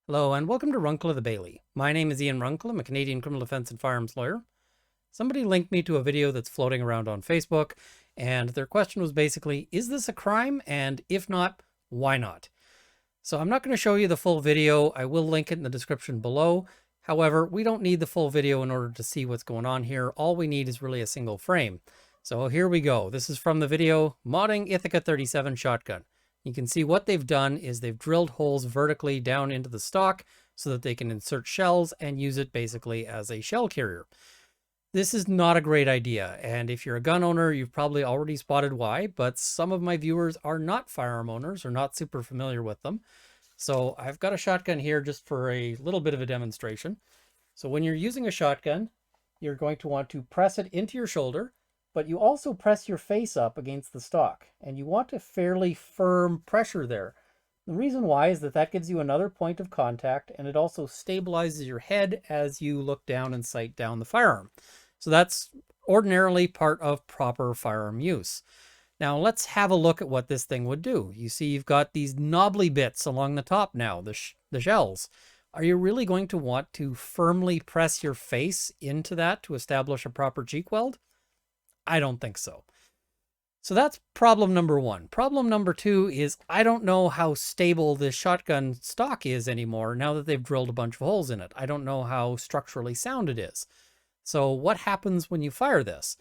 Hello and welcome to Runkle of the Bailey. My name is Ian Runkle. I'm a Canadian criminal defense and firearms lawyer. Somebody linked me to a video that's floating around on Facebook, and their question was basically, is this a crime? And if not, why not? So I'm not going to show you the full video. I will link it in the description below. However, we don't need the full video in order to see what's going on here. All we need is really a single frame. So here we go. This is from the video, Modding Ithaca 37 Shotgun. You can see what they've done is they've drilled holes vertically down into the stock so that they can insert shells and use it basically as a shell carrier. This is not a great idea, and if you're a gun owner, you've probably already spotted why, but some of my viewers are not firearm owners or not super familiar with them. So I've got a shotgun here just for a little bit of a demonstration. So when you're using a shotgun, you're going to want to press it into your shoulder, but you also press your face up against the stock, and you want a fairly firm pressure there. The reason why is that that gives you another point of contact, and it also stabilizes your head as you look down and sight down the firearm. So that's ordinarily part of proper firearm use. Now let's have a look at what this thing would do. You see you've got these knobbly bits along the top now, the shells. Are you really going to want to firmly press your face into that to establish a proper cheek weld? I don't think so. So that's problem number one. Problem number two is I don't know how stable this shotgun stock is anymore now that they've drilled a bunch of holes in it. I don't know how structurally sound it is. So what happens when you fire this?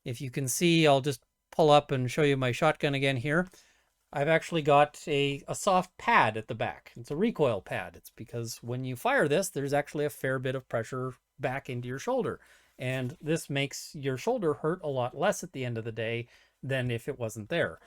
If you can see, I'll just pull up and show you my shotgun again here. I've actually got a soft pad at the back. It's a recoil pad. It's because when you fire this, there's actually a fair bit of pressure back into your shoulder. And this makes your shoulder hurt a lot less at the end of the day than if it wasn't there.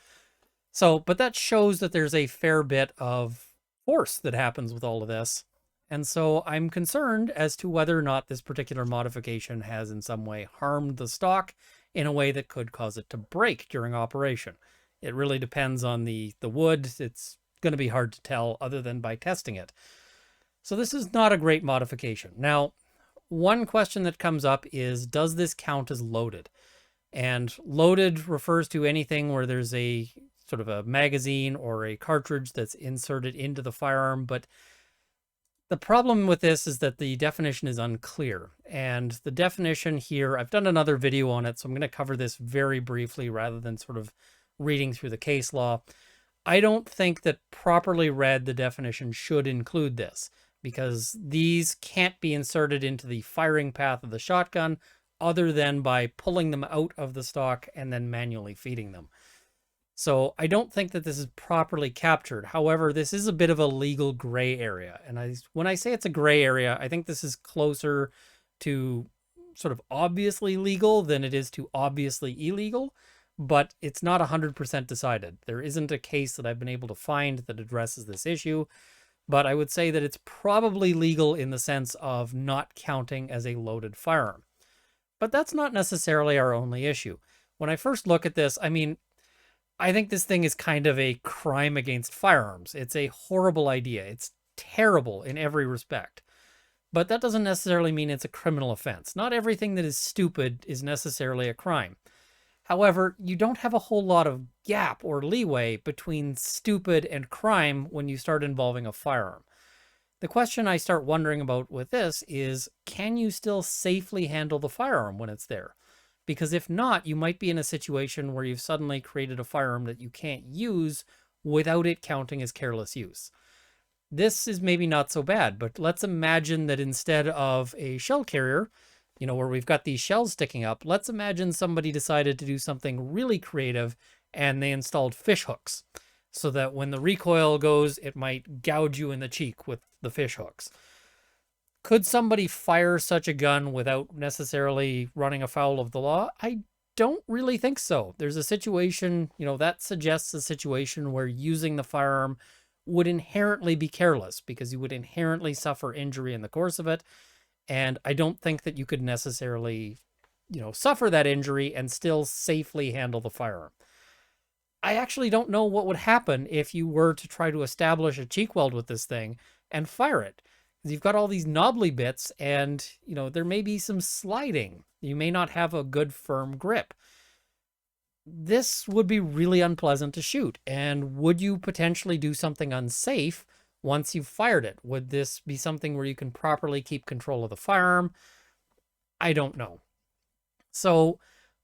So, but that shows that there's a fair bit of force that happens with all of this. And so I'm concerned as to whether or not this particular modification has in some way harmed the stock in a way that could cause it to break during operation. It really depends on the wood. It's going to be hard to tell other than by testing it. So this is not a great modification. Now, one question that comes up is, does this count as loaded? And loaded refers to anything where there's a sort of a magazine or a cartridge that's inserted into the firearm, but the problem with this is that the definition is unclear. And the definition here, I've done another video on it, so I'm going to cover this very briefly rather than sort of reading through the case law. I don't think that properly read the definition should include this, because these can't be inserted into the firing path of the shotgun other than by pulling them out of the stock and then manually feeding them. So I don't think that this is properly captured. However, this is a bit of a legal gray area. And when I say it's a gray area, I think this is closer to sort of obviously legal than it is to obviously illegal, but it's not 100% decided. There isn't a case that I've been able to find that addresses this issue, but I would say that it's probably legal in the sense of not counting as a loaded firearm. But that's not necessarily our only issue. When I first look at this, I think this thing is kind of a crime against firearms. It's a horrible idea. It's terrible in every respect. But that doesn't necessarily mean it's a criminal offense. Not everything that is stupid is necessarily a crime. However, you don't have a whole lot of gap or leeway between stupid and crime when you start involving a firearm. The question I start wondering about with this is, can you still safely handle the firearm when it's there? Because if not, you might be in a situation where you've suddenly created a firearm that you can't use without it counting as careless use. This is maybe not so bad, but let's imagine that instead of a shell carrier, where we've got these shells sticking up, let's imagine somebody decided to do something really creative and they installed fish hooks so that when the recoil goes, it might gouge you in the cheek with the fish hooks. Could somebody fire such a gun without necessarily running afoul of the law? I don't really think so. There's a situation, that suggests a situation where using the firearm would inherently be careless because you would inherently suffer injury in the course of it. And I don't think that you could necessarily, suffer that injury and still safely handle the firearm. I actually don't know what would happen if you were to try to establish a cheek weld with this thing and fire it. You've got all these knobbly bits and, there may be some sliding. You may not have a good firm grip. This would be really unpleasant to shoot. And would you potentially do something unsafe once you've fired it? Would this be something where you can properly keep control of the firearm? I don't know. So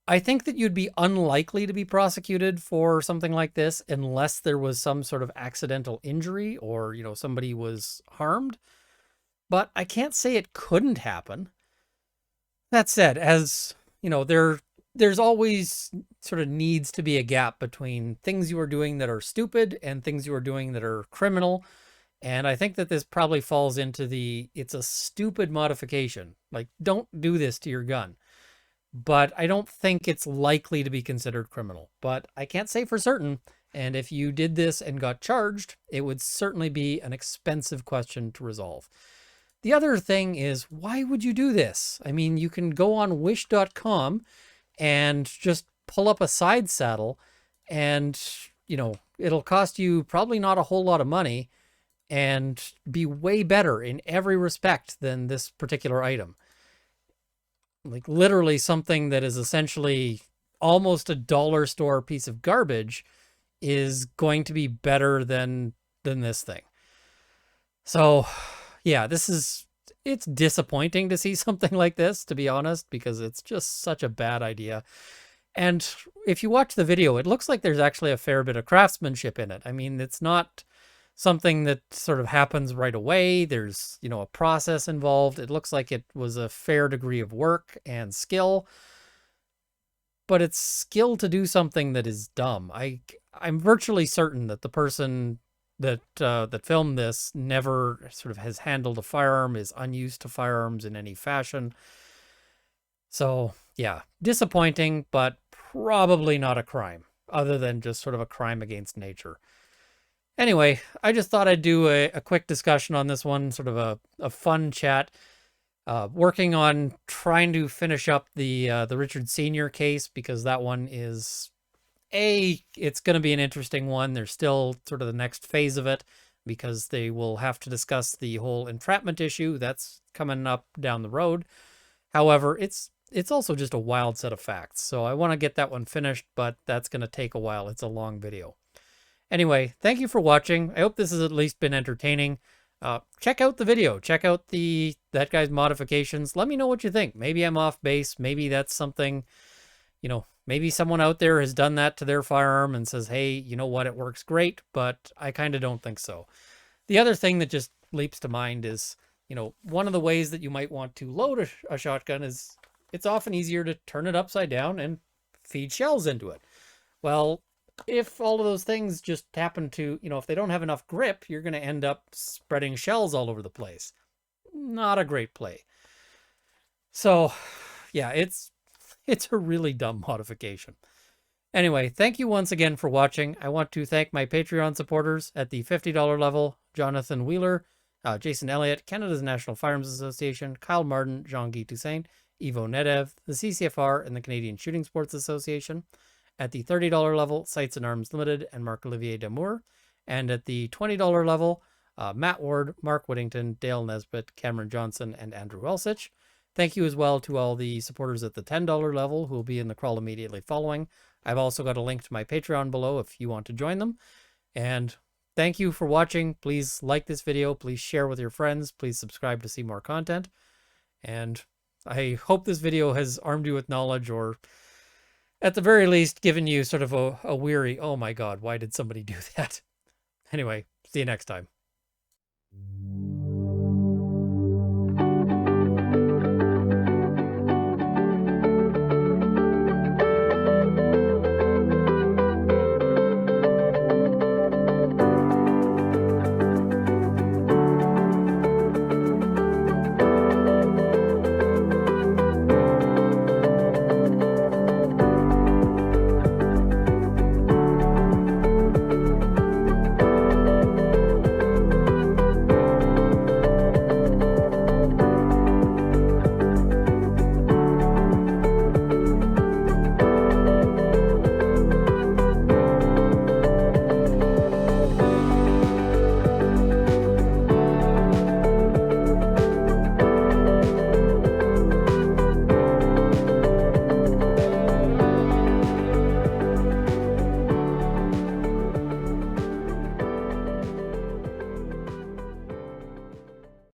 I think that you'd be unlikely to be prosecuted for something like this unless there was some sort of accidental injury or, somebody was harmed. But I can't say it couldn't happen. That said, as there's always sort of needs to be a gap between things you are doing that are stupid and things you are doing that are criminal. And I think that this probably falls into it's a stupid modification. Like, don't do this to your gun. But I don't think it's likely to be considered criminal. But I can't say for certain. And if you did this and got charged, it would certainly be an expensive question to resolve. The other thing is, why would you do this? I mean, you can go on wish.com and just pull up a side saddle and, it'll cost you probably not a whole lot of money and be way better in every respect than this particular item. Like literally something that is essentially almost a dollar store piece of garbage is going to be better than this thing. So yeah, it's disappointing to see something like this, to be honest, because it's just such a bad idea. And if you watch the video, it looks like there's actually a fair bit of craftsmanship in it. I mean, it's not something that sort of happens right away. There's, a process involved. It looks like it was a fair degree of work and skill, but it's skill to do something that is dumb. I'm virtually certain that the person that filmed this never sort of has handled a firearm, is unused to firearms in any fashion. So yeah, disappointing, but probably not a crime, other than just sort of a crime against nature. Anyway, I just thought I'd do a quick discussion on this one, sort of a fun chat. Working on trying to finish up the Richard Sr. case, because that one is, it's going to be an interesting one. There's still sort of the next phase of it, because they will have to discuss the whole entrapment issue. That's coming up down the road. However, it's also just a wild set of facts. So I want to get that one finished, but that's going to take a while. It's a long video. Anyway, thank you for watching. I hope this has at least been entertaining. Check out the video. Check out that guy's modifications. Let me know what you think. Maybe I'm off base. Maybe that's something, maybe someone out there has done that to their firearm and says, hey, you know what, it works great, but I kind of don't think so. The other thing that just leaps to mind is, one of the ways that you might want to load a shotgun is it's often easier to turn it upside down and feed shells into it. Well, if all of those things just happen to, if they don't have enough grip, you're going to end up spreading shells all over the place. Not a great play. So yeah, it's a really dumb modification. Anyway, thank you once again for watching. I want to thank my Patreon supporters at the $50 level: Jonathan Wheeler, Jason Elliott, Canada's National Firearms Association, Kyle Martin, Jean-Guy Toussaint, Ivo Nedev, the CCFR, and the Canadian Shooting Sports Association. At the $30 level, Sights and Arms Limited and Marc-Olivier Damour. And at the $20 level, Matt Ward, Mark Whittington, Dale Nesbitt, Cameron Johnson, and Andrew Elsich. Thank you as well to all the supporters at the $10 level who will be in the crawl immediately following. I've also got a link to my Patreon below if you want to join them. And thank you for watching. Please like this video. Please share with your friends. Please subscribe to see more content. And I hope this video has armed you with knowledge, or at the very least given you sort of a weary, oh my God, why did somebody do that? Anyway, see you next time.